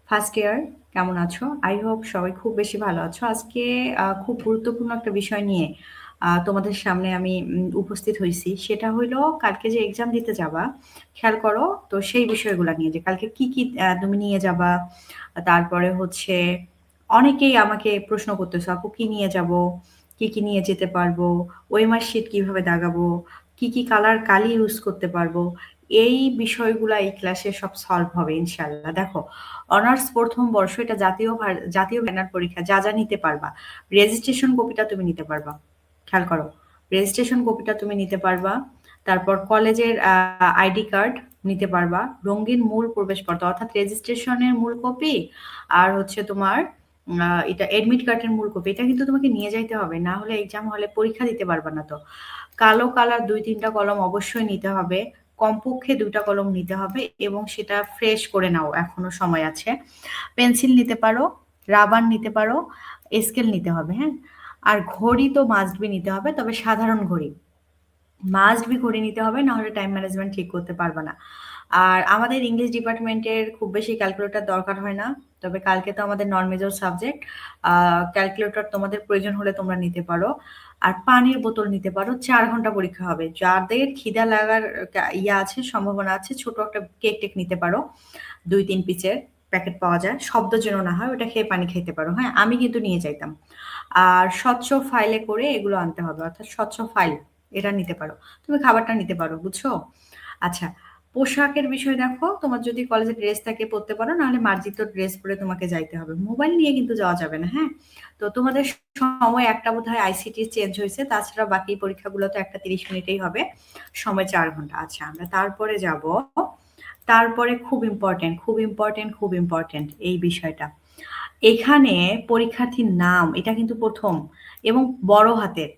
First year কেমন আছো? I hope সবাই খুব বেশি ভালো আছো। আজকে খুব গুরুত্বপূর্ণ একটা বিষয় নিয়ে তোমাদের সামনে আমি উপস্থিত হইছি। সেটা হইলো কালকে যে এক্সাম দিতে যাবা, খেয়াল করো তো সেই বিষয়গুলা নিয়ে যে কালকে কি তুমি নিয়ে যাবা? তারপরে হচ্ছে অনেকেই আমাকে প্রশ্ন করতেছো, আপু কি নিয়ে যাবো? কি নিয়ে যেতে পারবো? ওএমআর শিট কিভাবে দাগাবো? কি কালার কালি ইউজ করতে পারবো? এই বিষয়গুলা এই ক্লাসে সব সলভ হবে ইনশাআল্লাহ। দেখো, অনার্স ১ম বর্ষ এটা জাতীয় ব্যানার পরীক্ষা। যা নিতে পারবা। রেজিস্ট্রেশন কপিটা তুমি নিতে পারবা। খেয়াল করো। রেজিস্ট্রেশন কপিটা তুমি নিতে পারবা। তারপর কলেজের আইডি কার্ড নিতে পারবা। রঙিন মূল প্রবেশপত্র অর্থাৎ রেজিস্ট্রেশনের মূল কপি আর হচ্ছে তোমার এটা এডমিট কার্ডের মূল কপি। এটা কিন্তু তোমাকে নিয়ে যাইতে হবে। না হলে এক্সাম হলে পরীক্ষা দিতে পারবা না তো। কালো কালার ২-৩ টা কলম অবশ্যই নিতে হবে। কমপক্ষে ২ টা কলম নিতে হবে এবং সেটা ফ্রেশ করে নাও, এখনো সময় আছে। পেন্সিল নিতে পারো, রাবার নিতে পারো, স্কেল নিতে হবে, হ্যাঁ? আর ঘড়ি তো মাস্ট বি নিতে হবে, তবে সাধারণ ঘড়ি। মাস্ট বি ঘড়ি নিতে হবে, না হলে টাইম ম্যানেজমেন্ট ঠিক করতে পারবা না। আর আমাদের ইংলিশ ডিপার্টমেন্টের খুব বেশি ক্যালকুলেটর দরকার হয় না। তবে কালকে তো আমাদের নন মেজর সাবজেক্ট। ক্যালকুলেটর তোমাদের প্রয়োজন হলে তোমরা নিতে পারো। আর পানির বোতল নিতে পারো। ৪ ঘন্টা পরীক্ষা হবে। যাদের খিদা লাগার ইয়া আছে, সম্ভাবনা আছে, ছোট একটা কেক-টেক নিতে পারো। ২-৩ পিসের প্যাকেট পাওয়া যায়। শব্দ যেন না হয়, ওটা খেয়ে পানি খাইতে পারো, হ্যাঁ? আমি কিন্তু নিয়ে যাইতাম। আর স্বচ্ছ ফাইলে করে এগুলো আনতে হবে, অর্থাৎ স্বচ্ছ ফাইল এটা নিতে পারো। তুমি খাবারটা নিতে পারো, বুঝছো? আচ্ছা, পোশাকের বিষয় দেখো, তোমার যদি কলেজে ড্রেস থাকে পরতে পারো, নাহলে মার্জিত ড্রেস পরে তোমাকে যাইতে হবে। মোবাইল নিয়ে কিন্তু যাওয়া যাবে না, হ্যাঁ? তো তোমাদের সময় একটা বোধহয় আইসিটি চেঞ্জ হয়েছে, তাছাড়া বাকি পরীক্ষাগুলো তো একটা ৩০ মিনিটেই হবে। সময় ৪ ঘন্টা। আচ্ছা, আমরা তারপরে যাব। তারপরে খুব ইম্পর্টেন্ট এই বিষয়টা। এখানে পরীক্ষার্থীর নাম এটা কিন্তু ১ম এবং বড় হাতের।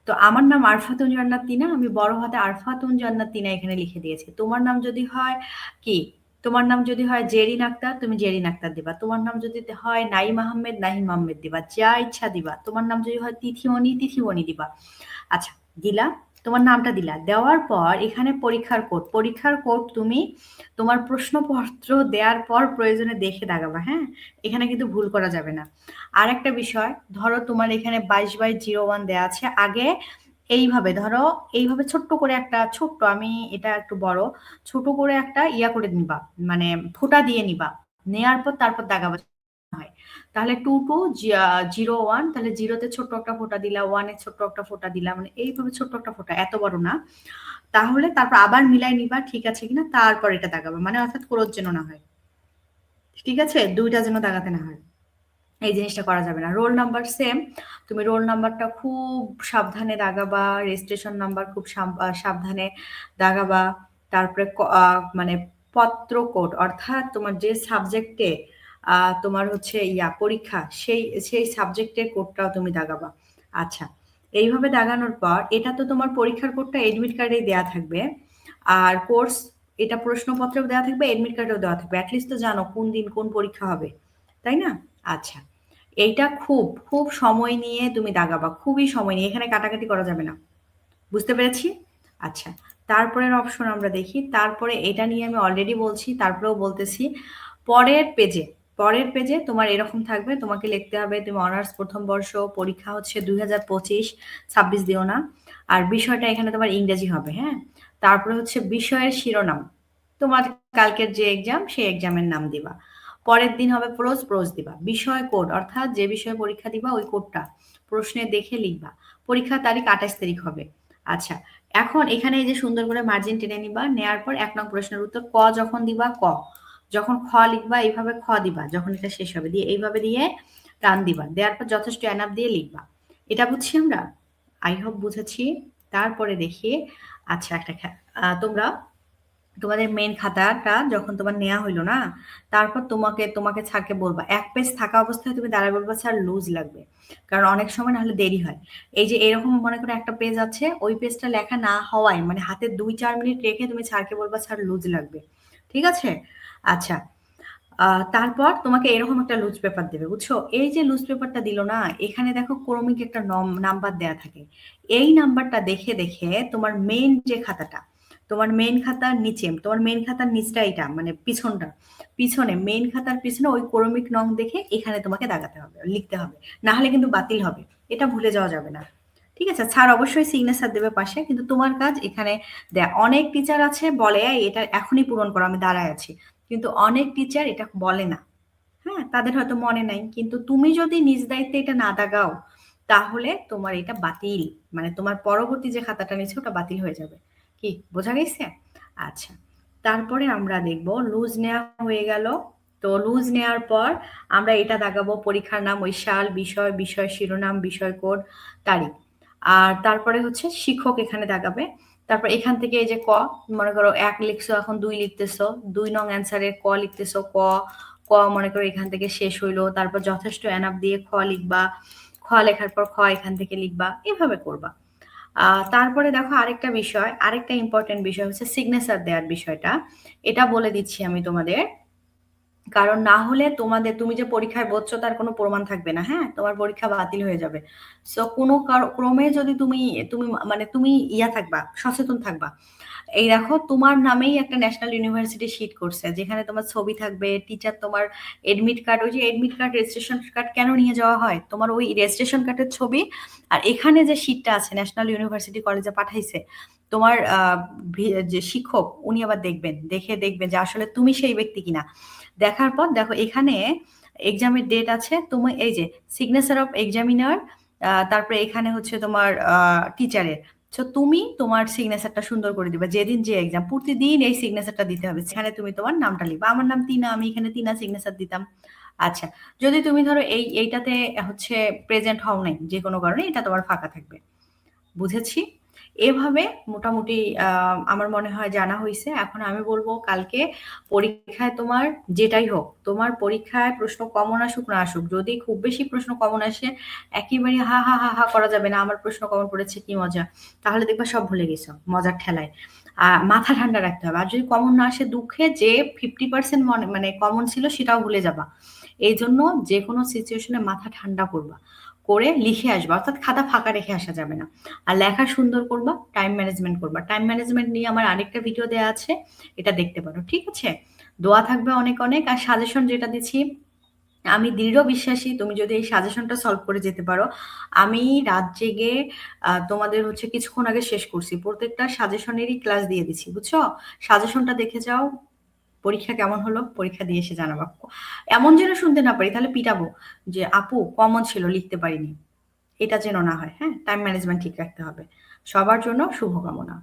তো আমার নাম আরফাতুন জান্নাত তিনা। আমি বড় হাতে আরফাতুন জান্নাত তিনা এখানে লিখে দিয়েছি। তোমার নাম যদি হয় কি? তোমার নাম যদি হয় জেরিন আক্তার, তুমি জেরিন আক্তার দিবা। তোমার নাম যদি হয় নাইম আহমেদ, নাহিম আহমেদ দিবা। যা ইচ্ছা দিবা। তোমার নাম যদি হয় তিথিমণি, তিথিমণি দিবা। আচ্ছা, দিলা। তোমার নামটা দিলা। দেওয়ার পর এখানে পরীক্ষার কোড। পরীক্ষার কোড তুমি তোমার প্রশ্নপত্র দেওয়ার পর প্রয়োজনে দেখে দাগাবা, হ্যাঁ? এখানে কিন্তু ভুল করা যাবে না। আরেকটা বিষয়, ধরো তোমার এখানে 22/01 দেয়া আছে। আগে এইভাবে ধরো, এইভাবে ছোট্ট করে একটা ছোট্ট, আমি এটা একটু বড়, ছোট করে একটা ইয়া করে নিবা, মানে ফোঁটা দিয়ে নিবা। নেয়ার পর তারপর দাগাবা হয়। তাহলে 22/01, তাহলে 0 তে ছোট্ট একটা ফোঁটা দিলা, 1 এ ছোট্ট একটা ফোঁটা দিলা, মানে এইভাবে ছোট্ট একটা ফোঁটা, এত বড় না। তাহলে তারপর আবার মিলাই নিবা ঠিক আছে কিনা, তারপর এটা দাগাবা। মানে অর্থাৎ ক্রোধ যেন না হয়। ঠিক আছে? ২ টা যেন দাগাতে না হয়। এই জিনিসটা করা যাবে না। Roll number same. তুমি রোল নাম্বারটা খুব সাবধানে দাগাবা। রেজিস্ট্রেশন নাম্বার খুব সাবধানে দাগাবা। তারপরে মানে পত্র কোড, অর্থাৎ তোমার যে সাবজেক্টে তোমার হচ্ছে পরীক্ষা, সেই সাবজেক্টের কোডটাও তুমি দাগাবা। আচ্ছা, এইভাবে দাগানোর পর এটা তো তোমার পরীক্ষার কোডটা এডমিট কার্ডেই দেয়া থাকবে। আর কোর্স এটা প্রশ্নপত্রেও দেয়া থাকবে, এডমিট কার্ডেও দেওয়া থাকবে। এট লিস্ট তো জানো কোন দিন কোন পরীক্ষা হবে। তাই না? আচ্ছা। এইটা খুব সময় নিয়ে তুমি দাগাবা। খুবই সময় নিয়ে। এখানে কাটাকাটি করা যাবে না। বুঝতে পেরেছি? আচ্ছা। তারপরের অপশন আমরা দেখি। তারপরে এটা নিয়ে আমি অলরেডি বলছি, তারপরেও বলতেছি। পরের পেজে পরের পেজে তোমার এরকম থাকবে, তোমাকে লিখতে হবে তুমি অনার্স ১ম বর্ষ, পরীক্ষা হচ্ছে ২০২৫, ২৬ দিও না। আর বিষয়টা এখানে তোমার ইংরেজি হবে, হ্যাঁ? তারপরে হচ্ছে বিষয়ের শিরোনাম। তোমার কালকের যে এক্সাম, সেই এক্সামের নাম দিবা। পরের দিন হবে প্রোজ দিবা। বিষয় কোড, অর্থাৎ যে বিষয়ে পরীক্ষা দিবা ওই কোডটা প্রশ্নে দেখে লিখবা। পরীক্ষার তারিখ ২৮ তারিখ হবে। আচ্ছা, এখন এখানে এই যে সুন্দর করে মার্জিন টেনে নিবা। নেয়ার পর ১ নং প্রশ্নের উত্তর ক যখন দিবা ক। যখন খ লিখবা এইভাবে খ দিবা। যখন এটা শেষ হবে দিয়ে এইভাবে দিয়ে টান দিবা। দেওয়ার পর যথেষ্ট এনাফ দিয়ে লিখবা। এটা বুঝছি আমরা? আই হোপ বুঝেছি। তারপরে দেখি। আচ্ছা, একটা তোমরা তোমাদের মেইন খাতাটা যখন তোমার নেওয়া হইলো না, তারপর তোমাকে স্যারকে বলবা। ১ পেজ থাকা অবস্থায় তুমি দাঁড়ায় বলবা, "স্যার লুজ লাগবে।" কারণ অনেক সময় না হলে দেরি হয়। এই যে এরকম মনে করো একটা পেজ আছে, ওই পেজটা লেখা না হওয়ায় মানে হাতে ২-৪ মিনিট রেখে তুমি স্যারকে বলবা, "স্যার লুজ লাগবে।" ঠিক আছে? আচ্ছা। তারপর তোমাকে এরকম একটা লুজ পেপার দেবে, বুঝছো? এই যে লুজ পেপারটা দিল না, এখানে দেখো ক্রমিক একটা নাম্বার দেয়া থাকে। এই নাম্বারটা দেখে তোমার মেইন যে খাতাটা, তোমার মেইন খাতার নিচে, তোমার মেইন খাতার নিচটা এটা মানে পিছনটা, পিছনে মেইন খাতার পিছনে ওই ক্রমিক নং দেখে এখানে তোমাকে দাগাতে হবে, লিখতে হবে, না হলে কিন্তু বাতিল হবে। এটা ভুলে যাওয়া যাবে না। ঠিক আছে, স্যার অবশ্যই সিগনেচার দেবে পাশে, কিন্তু তোমার কাজ এখানে দেখ। অনেক টিচার আছে বলে "এই, এটা এখনই পূরণ করো, আমি দাঁড়ায় আছি", কিন্তু অনেক টিচার এটা বলে না। হ্যাঁ, তাদের হয়তো মনে নাই, কিন্তু তুমি যদি নিজ দায়িত্বে এটা না দাগাও তাহলে তোমার এটা বাতিল, মানে তোমার পরবর্তী যে খাতাটা নিচ্ছে ওটা বাতিল হয়ে যাবে। কি বোঝা গেছে? আচ্ছা, তারপরে আমরা দেখব লুজ নেওয়া হয়ে গেল। তো লুজ নেওয়ার পর আমরা এটা দাগাবো পরীক্ষার নাম, ওই সাল, বিষয়, বিষয় শিরোনাম, বিষয় কোড, তারিখ। আর তারপরে হচ্ছে শিক্ষক এখানে দাগাবে। তারপর এখান থেকে এই যে ক, মনে করো ১ লিখছো, এখন ২ লিখতেছো, ২ নং অ্যান্সারে ক লিখতেছো, ক, ক মনে করো এখান থেকে শেষ হইলো। তারপর যথেষ্ট এনাফ দিয়ে খ লিখবা। খ লেখার পর খ এখান থেকে লিখবা। এভাবে করবা। তারপরে দেখো আরেকটা বিষয়, আরেকটা ইম্পর্টেন্ট বিষয় হচ্ছে সিগনেচার দেওয়ার বিষয়টা। এটা বলে দিচ্ছি আমি তোমাদের। কারণ না হলে তোমাদের, তুমি যে পরীক্ষায় বসছো তার কোনো প্রমাণ থাকবে না। হ্যাঁ, তোমার পরীক্ষা বাতিল হয়ে যাবে। সো কোনো ক্রমে যদি তুমি তুমি মানে তুমি থাকবা, সচেতন থাকবা। এই দেখো তোমার নামেই একটা ন্যাশনাল ইউনিভার্সিটি শিট করছে, যেখানে তোমার ছবি থাকবে, টিচার তোমার এডমিট কার্ড, ওই যে এডমিট কার্ড রেজিস্ট্রেশন কার্ড কেন নিয়ে যাওয়া হয়, তোমার ওই রেজিস্ট্রেশন কার্ডের ছবি। আর এখানে যে শিটটা আছে ন্যাশনাল ইউনিভার্সিটি কলেজে পাঠাইছে তোমার যে শিক্ষক, উনি আবার দেখবেন, দেখে দেখবেন যে আসলে তুমি সেই ব্যক্তি কিনা। দেখার পর দেখো এখানে এক্সামের ডেট আছে, তুমি এই যে সিগনেচার অফ এক্সামিনার, তারপরে এখানে হচ্ছে তোমার টিচারের। সো তুমি তোমার সিগনেচারটা সুন্দর করে দিবা, যেদিন যে এক্সাম প্রতিদিন এই সিগনেচারটা দিতে হবে। সেখানে তুমি তোমার নামটা লিখবা, আমার নাম টিনা, আমি এখানে টিনা সিগনেচার দিতাম। আচ্ছা, যদি তুমি ধরো এইটাতে হচ্ছে প্রেজেন্ট হও নাই যে কোনো কারণে, এটা তোমার ফাঁকা থাকবে। বুঝেছি? এভাবে মোটামুটি আমার মনে হয় জানা হইছে। এখন আমি বলবো কালকে পরীক্ষায় তোমার যেটাই হোক, তোমার পরীক্ষায় প্রশ্ন কমন আসুক না আসুক, যদি খুব বেশি প্রশ্ন কমন আসে একেবারে হা, হা, হা, হা করা যাবে না, আমার প্রশ্ন কমন পড়েছে কি মজা। তাহলে দেখবা সব ভুলে গেছো মজার ঠেলায়। মাথা ঠান্ডা রাখতে হবে। আর যদি কমন না আসে দুঃখে যে 50% মানে কমন ছিল সেটাও ভুলে যাবা। এইজন্য যেকোনো সিচুয়েশনে মাথা ঠান্ডা করবা। করে লিখে আসবা। অর্থাৎ খাতা ফাঁকা রেখে আসা যাবে না। আর লেখা সুন্দর করবা, টাইম ম্যানেজমেন্ট করবা। টাইম ম্যানেজমেন্ট নিয়ে আমার আরেকটা ভিডিও দেয়া আছে। এটা দেখতে পারো। ঠিক আছে? দোয়া থাকবে অনেক, অনেক। আর সাজেশন যেটা দিচ্ছি, আমি দৃঢ় বিশ্বাসী তুমি যদি এই সাজেশনটা সলভ করে যেতে পারো। আমি রাত জেগে তোমাদের হচ্ছে কিছুক্ষণ আগে শেষ করছি। প্রত্যেকটা সাজেশনেরই ক্লাস দিয়ে দিচ্ছি। বুঝছো? সাজেশনটা দেখে যাও। পরীক্ষা কেমন হলো? পরীক্ষা দিয়ে এসে জানাবা। এমন যেন শুনতে না পারি, তাহলে পিটাবো যে, "আপু কমন ছিল, লিখতে পারিনি।" এটা যেন না হয়। হ্যাঁ? টাইম ম্যানেজমেন্ট ঠিক রাখতে হবে। সবার জন্য শুভকামনা।